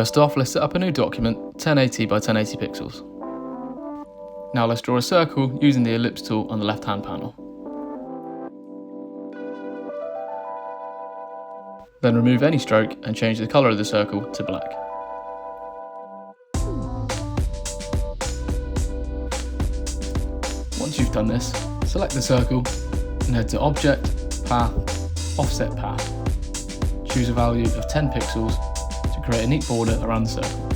First off, let's set up a new document, 1080 by 1080 pixels. Now let's draw a circle using the ellipse tool on the left hand panel. Then remove any stroke and change the colour of the circle to black. Once you've done this, select the circle and head to Object, Path, Offset Path. Choose a value of 10 pixels to create a neat border around the circle.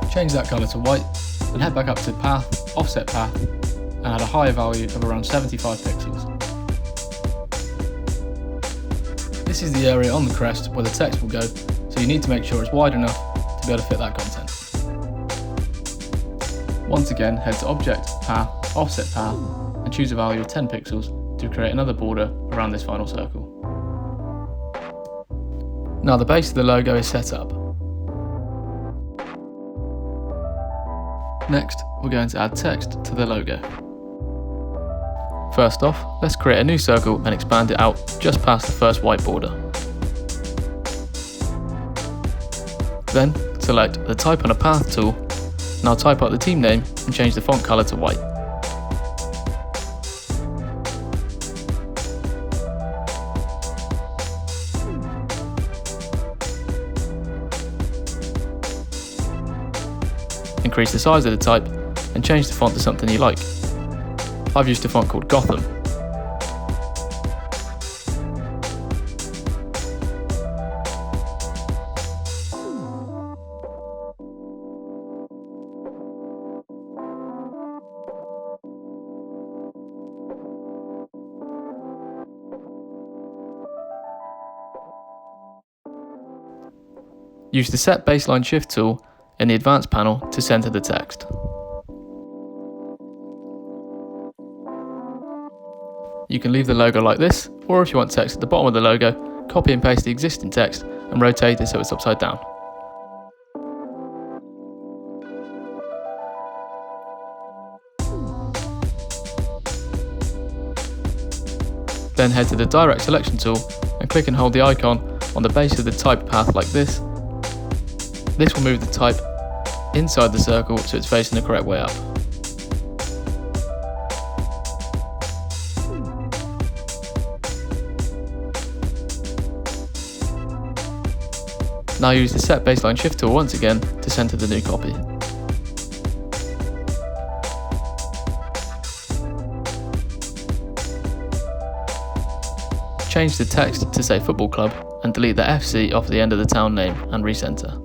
Change that colour to white, then head back up to Path, Offset Path, and add a higher value of around 75 pixels. This is the area on the crest where the text will go, so you need to make sure it's wide enough to be able to fit that content. Once again, head to Object, Path, Offset Path, and choose a value of 10 pixels to create another border around this final circle. Now the base of the logo is set up. Next, we're going to add text to the logo. First off, let's create a new circle and expand it out just past the first white border. Then, select the Type on a Path tool. Now type out the team name and change the font colour to white. Increase the size of the type and change the font to something you like. I've used a font called Gotham. Use the Set Baseline Shift tool in the Advanced panel to center the text. You can leave the logo like this, or if you want text at the bottom of the logo, copy and paste the existing text and rotate it so it's upside down. Then head to the Direct Selection tool and click and hold the icon on the base of the type path like this. This will move the type inside the circle so it's facing the correct way up. Now use the Set Baseline Shift tool once again to center the new copy. Change the text to say Football Club and delete the FC off the end of the town name and recenter.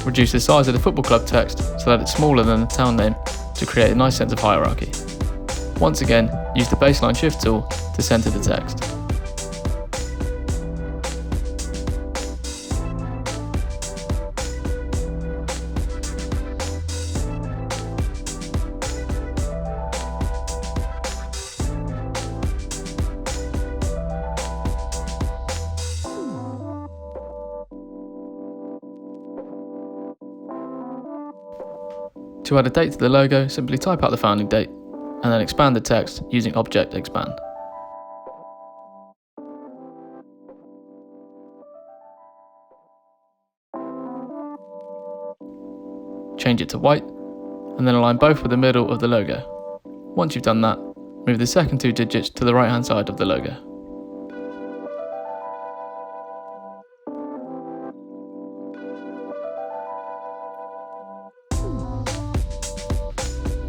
Reduce the size of the football club text so that it's smaller than the town name to create a nice sense of hierarchy. Once again, use the Baseline Shift tool to center the text. To add a date to the logo, simply type out the founding date, and then expand the text using Object Expand. Change it to white, and then align both with the middle of the logo. Once you've done that, move the second two digits to the right hand side of the logo.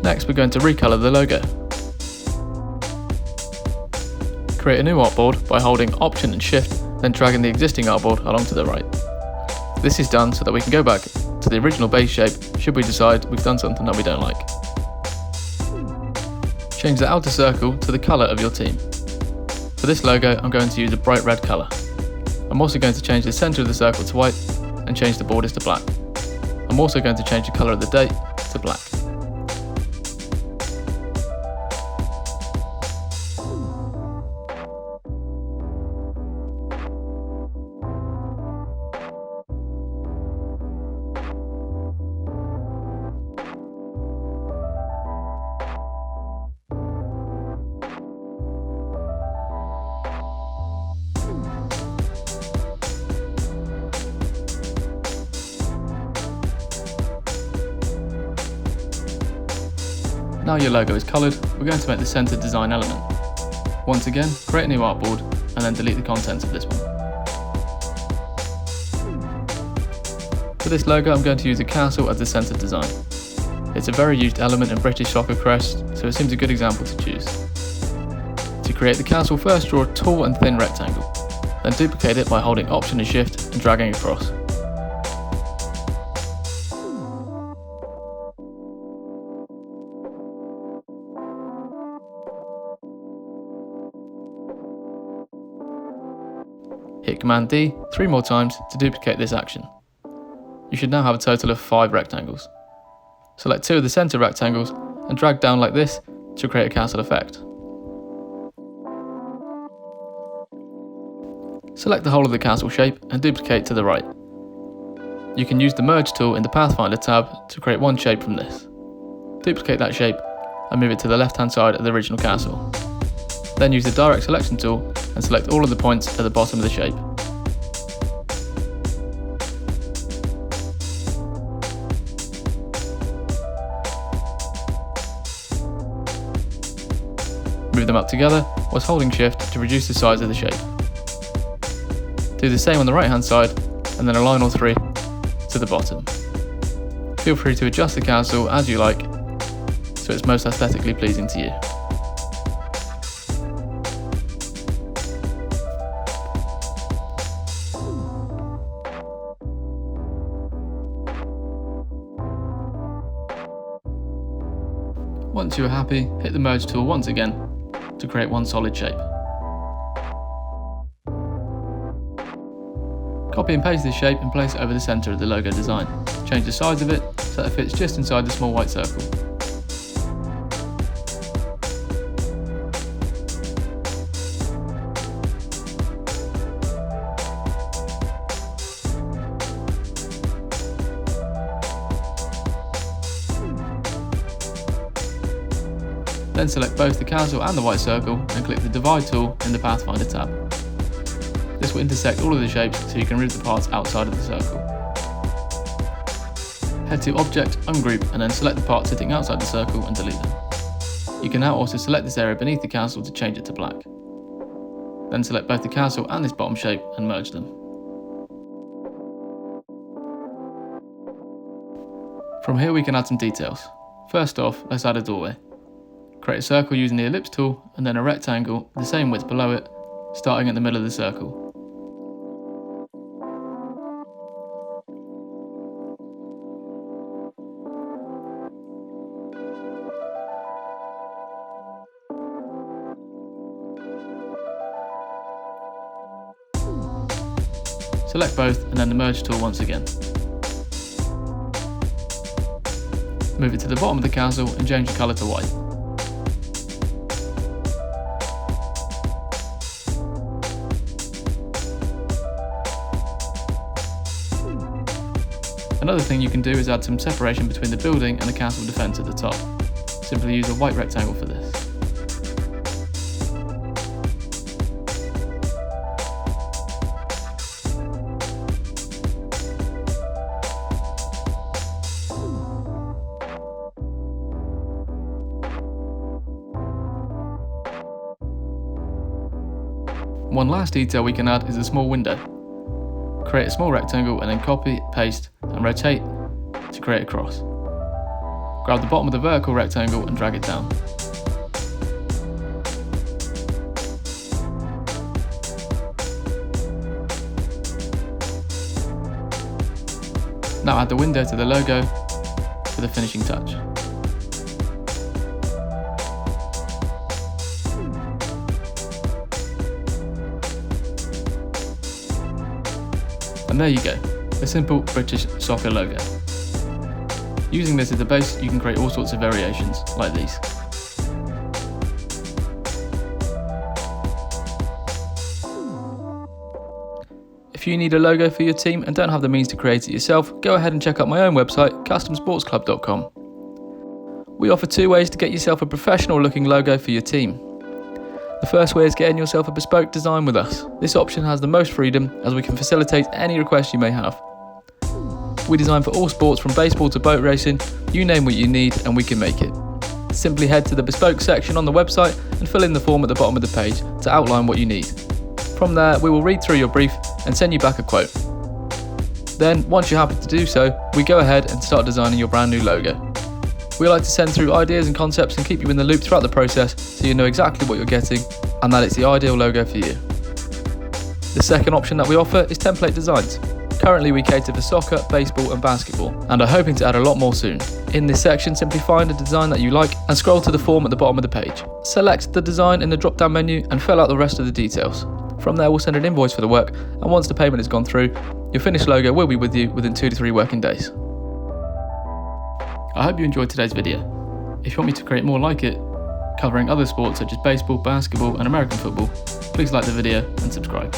Next, we're going to recolor the logo. Create a new artboard by holding Option and Shift, then dragging the existing artboard along to the right. This is done so that we can go back to the original base shape should we decide we've done something that we don't like. Change the outer circle to the colour of your team. For this logo, I'm going to use a bright red colour. I'm also going to change the centre of the circle to white and change the borders to black. I'm also going to change the colour of the date to black. Now your logo is coloured, we're going to make the centre design element. Once again, create a new artboard and then delete the contents of this one. For this logo I'm going to use a castle as the centre design. It's a very used element in British soccer crest, so it seems a good example to choose. To create the castle, first draw a tall and thin rectangle, then duplicate it by holding Option and Shift and dragging across. Hit Command D 3 more times to duplicate this action. You should now have a total of 5 rectangles. Select 2 of the centre rectangles and drag down like this to create a castle effect. Select the whole of the castle shape and duplicate to the right. You can use the Merge tool in the Pathfinder tab to create one shape from this. Duplicate that shape and move it to the left hand side of the original castle. Then use the Direct Selection tool and select all of the points at the bottom of the shape. Move them up together whilst holding Shift to reduce the size of the shape. Do the same on the right hand side and then align all 3 to the bottom. Feel free to adjust the castle as you like so it's most aesthetically pleasing to you. Once you are happy, hit the Merge tool once again to create one solid shape. Copy and paste this shape and place it over the centre of the logo design. Change the size of it so that it fits just inside the small white circle. Then select both the castle and the white circle and click the Divide tool in the Pathfinder tab. This will intersect all of the shapes so you can move the parts outside of the circle. Head to Object, Ungroup and then select the parts sitting outside the circle and delete them. You can now also select this area beneath the castle to change it to black. Then select both the castle and this bottom shape and merge them. From here we can add some details. First off, let's add a doorway. Create a circle using the Ellipse tool and then a rectangle the same width below it, starting at the middle of the circle. Select both and then the Merge tool once again. Move it to the bottom of the castle and change the colour to white. Another thing you can do is add some separation between the building and the castle defence at the top. Simply use a white rectangle for this. One last detail we can add is a small window. Create a small rectangle and then copy, paste and rotate to create a cross. Grab the bottom of the vertical rectangle and drag it down. Now add the window to the logo for the finishing touch. And there you go, a simple British soccer logo. Using this as the base, you can create all sorts of variations, like these. If you need a logo for your team and don't have the means to create it yourself, go ahead and check out my own website, customsportsclub.com. We offer 2 ways to get yourself a professional looking logo for your team. The first way is getting yourself a bespoke design with us. This option has the most freedom as we can facilitate any request you may have. We design for all sports from baseball to boat racing, you name what you need and we can make it. Simply head to the bespoke section on the website and fill in the form at the bottom of the page to outline what you need. From there, we will read through your brief and send you back a quote. Then, once you're happy to do so, we go ahead and start designing your brand new logo. We like to send through ideas and concepts and keep you in the loop throughout the process so you know exactly what you're getting and that it's the ideal logo for you. The second option that we offer is template designs. Currently we cater for soccer, baseball and basketball and are hoping to add a lot more soon. In this section, simply find a design that you like and scroll to the form at the bottom of the page. Select the design in the drop down menu and fill out the rest of the details. From there we'll send an invoice for the work, and once the payment has gone through, your finished logo will be with you within 2 to 3 working days. I hope you enjoyed today's video. If you want me to create more like it, covering other sports such as baseball, basketball and American football, please like the video and subscribe.